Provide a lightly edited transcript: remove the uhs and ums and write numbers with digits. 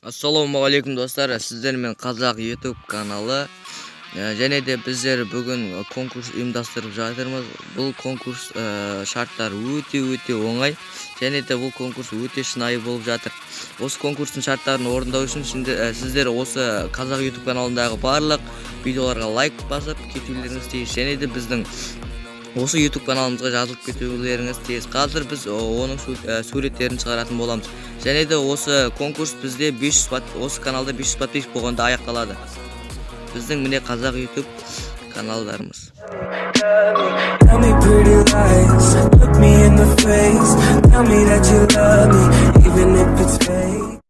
Ассалаумағалейкум достар, сіздермен қазақ YouTube каналы. Және де біздер бүгін конкурс ұйымдастырып жатырмыз. Бұл конкурс шарттары өте оңай. Және де бұл конкурс өте шынайы болып жатыр. Осы конкурстың шарттарын орындау үшін сіздер осы қазақ YouTube каналындағы барлық видеоларға лайк басып кетулеріңіз тиіс. Және де біздің осы YouTube каналымызға жазылып кетулеріңіз тиіс. Қазір біз оның суреттерін шығаратын боламыз. Және де осы конкурс бізде 500 осы каналда 500 подписчик болғанда аяқталады. Біздің міне қазақ YouTube каналдарымыз. Tell me pretty lies, look me in the face, tell me that you love me, even if it's fake.